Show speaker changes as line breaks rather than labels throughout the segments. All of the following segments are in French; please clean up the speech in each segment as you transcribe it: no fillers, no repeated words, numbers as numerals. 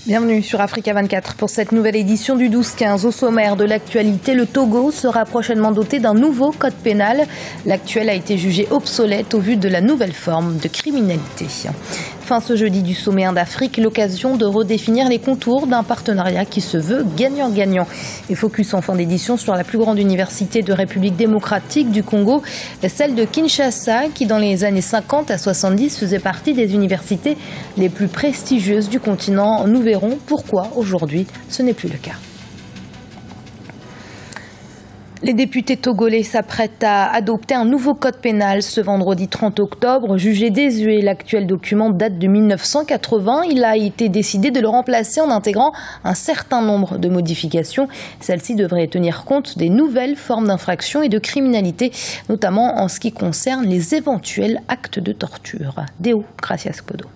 Bienvenue sur Africa 24 pour cette nouvelle édition du 12-15. Au sommaire de l'actualité, le Togo sera prochainement doté d'un nouveau code pénal. L'actuel a été jugé obsolète au vu de la nouvelle forme de criminalité. Fin ce jeudi du sommet Inde-Afrique, l'occasion de redéfinir les contours d'un partenariat qui se veut gagnant-gagnant. Et focus en fin d'édition sur la plus grande université de République démocratique du Congo, celle de Kinshasa, qui dans les années 50 à 70 faisait partie des universités les plus prestigieuses du continent. Nous verrons pourquoi aujourd'hui ce n'est plus le cas. Les députés togolais s'apprêtent à adopter un nouveau code pénal ce vendredi 30 octobre. Jugé désuet, l'actuel document date de 1980. Il a été décidé de le remplacer en intégrant un certain nombre de modifications. Celles-ci devraient tenir compte des nouvelles formes d'infraction et de criminalité, notamment en ce qui concerne les éventuels actes de torture. Deo Gracias Podo.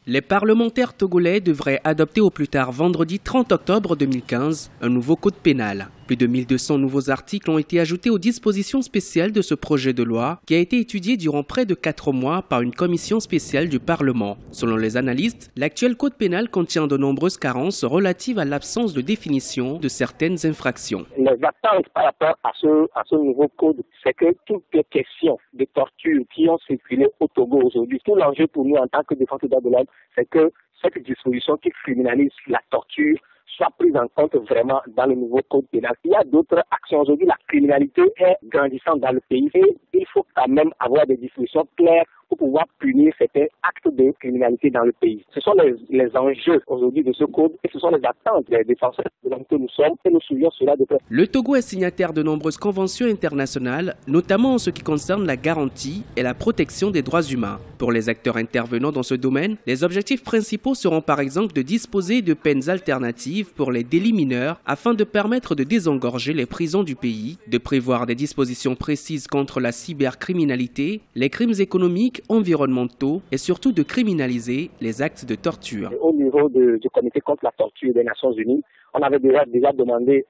Les parlementaires togolais devraient adopter au plus tard vendredi 30 octobre 2015 un nouveau code pénal. Plus de 1200 nouveaux articles ont été ajoutés aux dispositions spéciales de ce projet de loi qui a été étudié durant près de 4 mois par une commission spéciale du Parlement. Selon les analystes, l'actuel code pénal contient de nombreuses carences relatives à l'absence de définition de certaines infractions.
Les attentes par rapport à ce nouveau code, c'est que toutes les questions de torture qui ont circulé au Togo aujourd'hui, tout l'enjeu pour nous en tant que défenseurs de l'homme, c'est que cette disposition qui criminalise la torture soit prise en compte vraiment dans le nouveau code pénal. Il y a d'autres actions. Aujourd'hui, la criminalité est grandissante dans le pays et il faut quand même avoir des dispositions claires pour pouvoir punir certains actes de criminalité dans le pays. Ce sont les enjeux aujourd'hui de ce code et ce sont les attentes des défenseurs de l'homme que nous sommes et nous suivons cela de près.
Le Togo est signataire de nombreuses conventions internationales, notamment en ce qui concerne la garantie et la protection des droits humains. Pour les acteurs intervenant dans ce domaine, les objectifs principaux seront par exemple de disposer de peines alternatives pour les délits mineurs afin de permettre de désengorger les prisons du pays, de prévoir des dispositions précises contre la cybercriminalité, les crimes économiques, environnementaux et surtout de criminaliser les actes de torture.
Au niveau du comité contre la torture des Nations Unies, on avait déjà demandé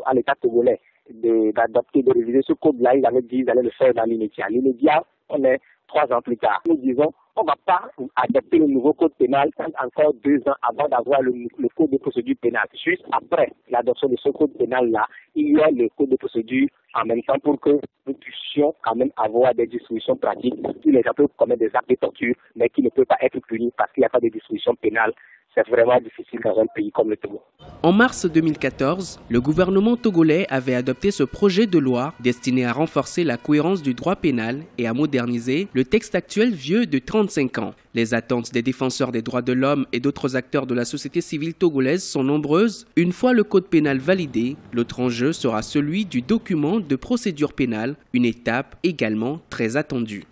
à l'État togolais d'adopter, de réviser ce code-là. Ils avaient dit qu'ils allaient le faire dans l'immédiat. L'immédiat, on est 3 ans plus tard. Nous disons, on ne va pas adopter le nouveau code pénal encore 2 ans avant d'avoir le code de procédure pénale. Juste après l'adoption de ce code pénal-là, il y a le code de procédure en même temps pour que nous puissions quand même avoir des dispositions pratiques qui les gens peuvent commettre des actes de torture, mais qui ne peuvent pas être punis parce qu'il n'y a pas de dispositions pénales. C'est vraiment difficile dans un pays comme le Togo.
En mars 2014, le gouvernement togolais avait adopté ce projet de loi destiné à renforcer la cohérence du droit pénal et à moderniser le texte actuel vieux de 35 ans. Les attentes des défenseurs des droits de l'homme et d'autres acteurs de la société civile togolaise sont nombreuses. Une fois le code pénal validé, l'autre enjeu sera celui du document de procédure pénale, une étape également très attendue.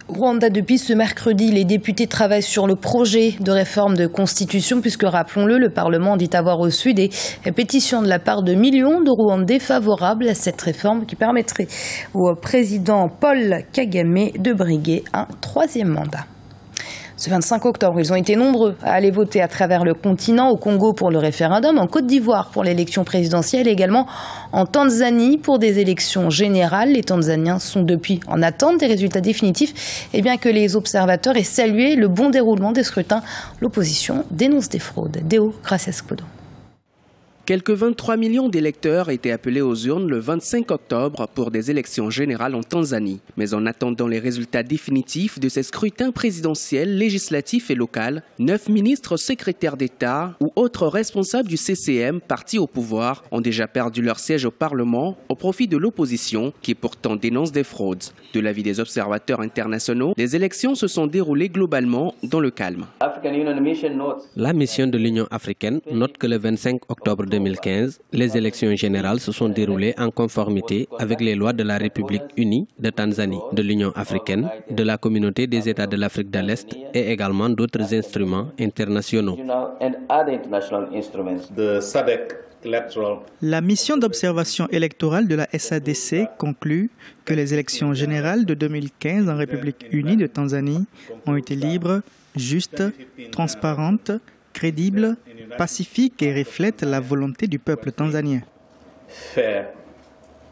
Rwanda, depuis ce mercredi, les députés travaillent sur le projet de réforme de constitution puisque, rappelons-le, le Parlement dit avoir reçu des pétitions de la part de millions de Rwandais favorables à cette réforme qui permettrait au président Paul Kagame de briguer un 3e mandat. Ce 25 octobre, ils ont été nombreux à aller voter à travers le continent, au Congo pour le référendum, en Côte d'Ivoire pour l'élection présidentielle, également en Tanzanie pour des élections générales. Les Tanzaniens sont depuis en attente des résultats définitifs et bien que les observateurs aient salué le bon déroulement des scrutins, l'opposition dénonce des fraudes. Deo Gracias Podo.
Quelques 23 millions d'électeurs étaient appelés aux urnes le 25 octobre pour des élections générales en Tanzanie. Mais en attendant les résultats définitifs de ces scrutins présidentiels, législatifs et locaux, 9 ministres, secrétaires d'État ou autres responsables du CCM partis au pouvoir ont déjà perdu leur siège au Parlement au profit de l'opposition qui pourtant dénonce des fraudes. De l'avis des observateurs internationaux, les élections se sont déroulées globalement dans le calme.
La mission de l'Union africaine note que le 25 octobre 2015, les élections générales se sont déroulées en conformité avec les lois de la République unie de Tanzanie, de l'Union africaine, de la Communauté des États de l'Afrique de l'Est et également d'autres instruments internationaux.
La mission d'observation électorale de la SADC conclut que les élections générales de 2015 en République unie de Tanzanie ont été libres, justes, transparentes, crédibles, pacifiques et reflètent la volonté du peuple tanzanien.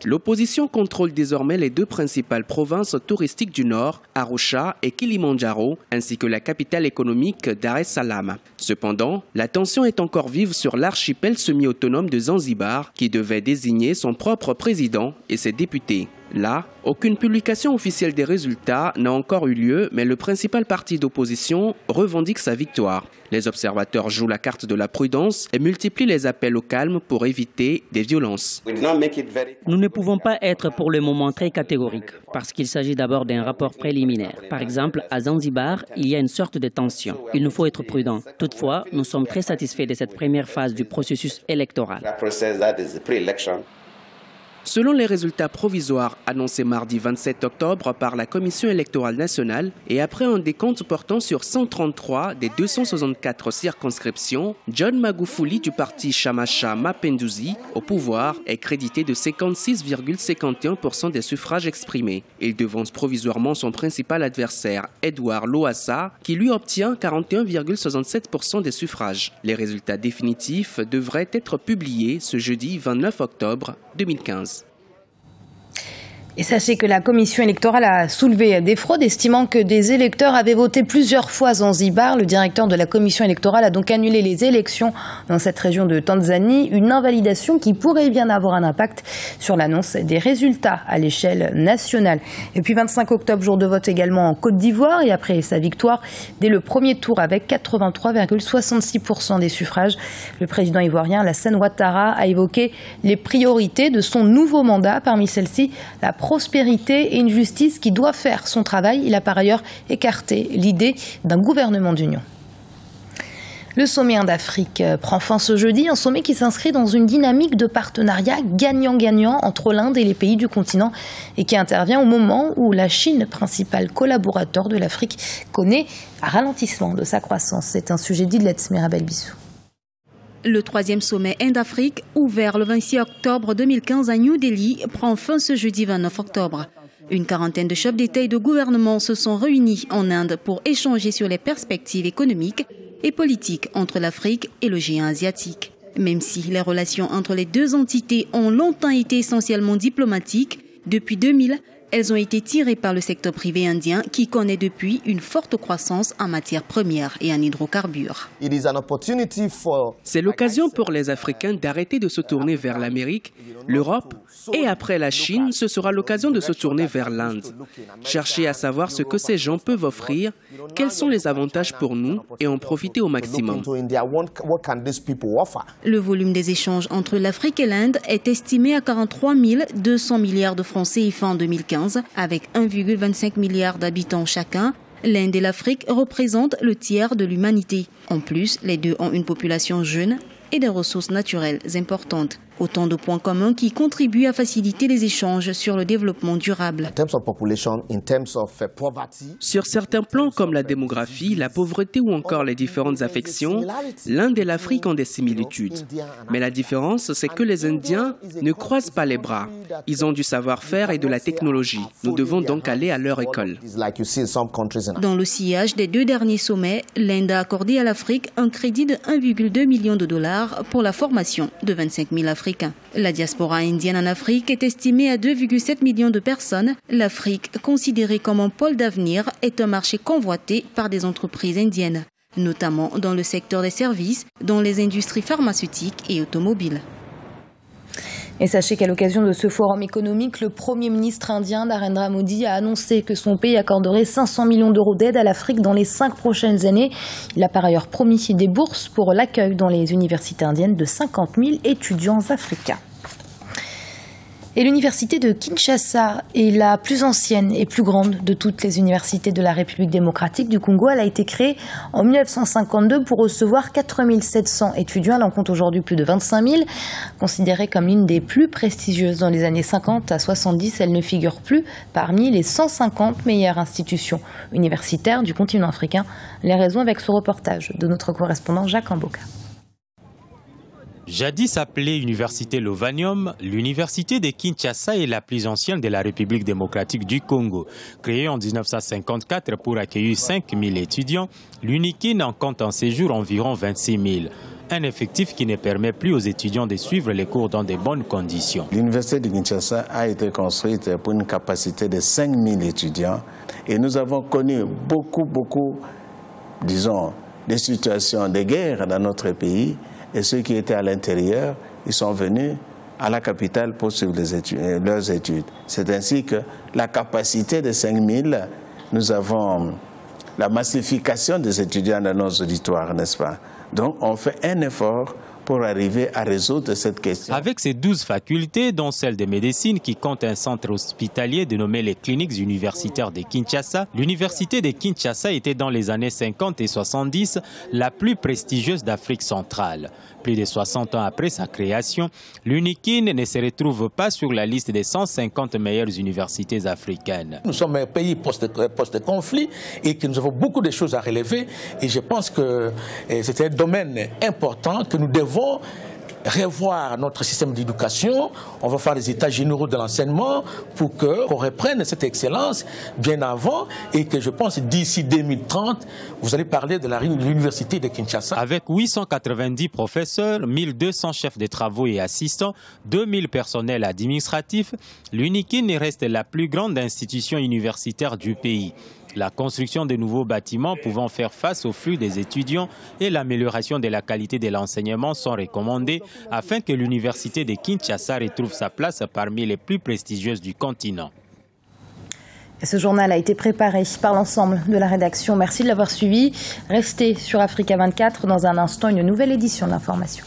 L'opposition contrôle désormais les deux principales provinces touristiques du Nord, Arusha et Kilimandjaro, ainsi que la capitale économique Dar es Salaam. Cependant, la tension est encore vive sur l'archipel semi-autonome de Zanzibar, qui devait désigner son propre président et ses députés. Là, aucune publication officielle des résultats n'a encore eu lieu, mais le principal parti d'opposition revendique sa victoire. Les observateurs jouent la carte de la prudence et multiplient les appels au calme pour éviter des violences.
Nous ne pouvons pas être pour le moment très catégoriques, parce qu'il s'agit d'abord d'un rapport préliminaire. Par exemple, à Zanzibar, il y a une sorte de tension. Il nous faut être prudents. Toutefois, nous sommes très satisfaits de cette première phase du processus électoral.
Selon les résultats provisoires annoncés mardi 27 octobre par la Commission électorale nationale et après un décompte portant sur 133 des 264 circonscriptions, John Magufuli du parti Shamasha Mapinduzi au pouvoir est crédité de 56,51% des suffrages exprimés. Il devance provisoirement son principal adversaire, Edouard Lowassa, qui lui obtient 41,67% des suffrages. Les résultats définitifs devraient être publiés ce jeudi 29 octobre 2015.
Et sachez que la commission électorale a soulevé des fraudes, estimant que des électeurs avaient voté plusieurs fois à Zanzibar. Le directeur de la commission électorale a donc annulé les élections dans cette région de Tanzanie, une invalidation qui pourrait bien avoir un impact sur l'annonce des résultats à l'échelle nationale. Et puis 25 octobre, jour de vote également en Côte d'Ivoire, et après sa victoire dès le premier tour avec 83,66% des suffrages, le président ivoirien Alassane Ouattara a évoqué les priorités de son nouveau mandat. Parmi celles-ci, la prospérité et une justice qui doit faire son travail. Il a par ailleurs écarté l'idée d'un gouvernement d'union. Le sommet Inde-Afrique prend fin ce jeudi, un sommet qui s'inscrit dans une dynamique de partenariat gagnant-gagnant entre l'Inde et les pays du continent et qui intervient au moment où la Chine, principal collaborateur de l'Afrique, connaît un ralentissement de sa croissance. C'est un sujet d'Idletz Mirabel Bissou.
Le troisième sommet Inde-Afrique, ouvert le 26 octobre 2015 à New Delhi, prend fin ce jeudi 29 octobre. Une quarantaine de chefs d'État et de gouvernement se sont réunis en Inde pour échanger sur les perspectives économiques et politiques entre l'Afrique et le géant asiatique. Même si les relations entre les deux entités ont longtemps été essentiellement diplomatiques, depuis 2000, elles ont été tirées par le secteur privé indien qui connaît depuis une forte croissance en matières premières et en hydrocarbures.
C'est l'occasion pour les Africains d'arrêter de se tourner vers l'Amérique, l'Europe et après la Chine, ce sera l'occasion de se tourner vers l'Inde. Chercher à savoir ce que ces gens peuvent offrir, quels sont les avantages pour nous et en profiter au maximum.
Le volume des échanges entre l'Afrique et l'Inde est estimé à 43 200 milliards de francs CFA en 2015, avec 1,25 milliard d'habitants chacun. L'Inde et l'Afrique représentent le tiers de l'humanité. En plus, les deux ont une population jeune et des ressources naturelles importantes. Autant de points communs qui contribuent à faciliter les échanges sur le développement durable.
Sur certains plans comme la démographie, la pauvreté ou encore les différentes affections, l'Inde et l'Afrique ont des similitudes. Mais la différence, c'est que les Indiens ne croisent pas les bras. Ils ont du savoir-faire et de la technologie. Nous devons donc aller à leur école.
Dans le sillage des deux derniers sommets, l'Inde a accordé à l'Afrique un crédit de 1,2 million de dollars pour la formation de 25 000 Africains. La diaspora indienne en Afrique est estimée à 2,7 millions de personnes. L'Afrique, considérée comme un pôle d'avenir, est un marché convoité par des entreprises indiennes, notamment dans le secteur des services, dans les industries pharmaceutiques et automobiles.
Et sachez qu'à l'occasion de ce forum économique, le Premier ministre indien Narendra Modi a annoncé que son pays accorderait 500 millions d'euros d'aide à l'Afrique dans les 5 prochaines années. Il a par ailleurs promis des bourses pour l'accueil dans les universités indiennes de 50 000 étudiants africains. Et l'université de Kinshasa est la plus ancienne et plus grande de toutes les universités de la République démocratique du Congo. Elle a été créée en 1952 pour recevoir 4 700 étudiants. Elle en compte aujourd'hui plus de 25 000. Considérée comme l'une des plus prestigieuses dans les années 50 à 70, elle ne figure plus parmi les 150 meilleures institutions universitaires du continent africain. Les raisons avec ce reportage de notre correspondant Jacques Amboka.
Jadis appelée Université Lovanium, l'université de Kinshasa est la plus ancienne de la République démocratique du Congo. Créée en 1954 pour accueillir 5 000 étudiants, l'UNIKIN en compte en séjour environ 26 000. un effectif qui ne permet plus aux étudiants de suivre les cours dans de bonnes conditions.
L'université de Kinshasa a été construite pour une capacité de 5000 étudiants et nous avons connu beaucoup, disons, des situations de guerre dans notre pays et ceux qui étaient à l'intérieur, ils sont venus à la capitale pour suivre leurs études. C'est ainsi que la capacité de 5000, nous avons la massification des étudiants dans nos auditoires, n'est-ce pas? Donc on fait un effort pour arriver à résoudre cette question.
Avec ses 12 facultés, dont celle de médecine qui compte un centre hospitalier dénommé les cliniques universitaires de Kinshasa, l'université de Kinshasa était dans les années 50 et 70 la plus prestigieuse d'Afrique centrale. Plus de 60 ans après sa création, l'UNIKIN ne se retrouve pas sur la liste des 150 meilleures universités africaines.
Nous sommes un pays post-conflit et que nous avons beaucoup de choses à relever et je pense que c'est un domaine important que nous devons revoir notre système d'éducation. On va faire les états généraux de l'enseignement pour qu'on reprenne cette excellence bien avant et que je pense d'ici 2030, vous allez parler de l'université de Kinshasa.
Avec 890 professeurs, 1200 chefs de travaux et assistants, 2000 personnels administratifs, l'UNIKIN reste la plus grande institution universitaire du pays. La construction de nouveaux bâtiments pouvant faire face au flux des étudiants et l'amélioration de la qualité de l'enseignement sont recommandés afin que l'université de Kinshasa retrouve sa place parmi les plus prestigieuses du continent.
Et ce journal a été préparé par l'ensemble de la rédaction. Merci de l'avoir suivi. Restez sur Africa 24. Dans un instant, une nouvelle édition de l'information.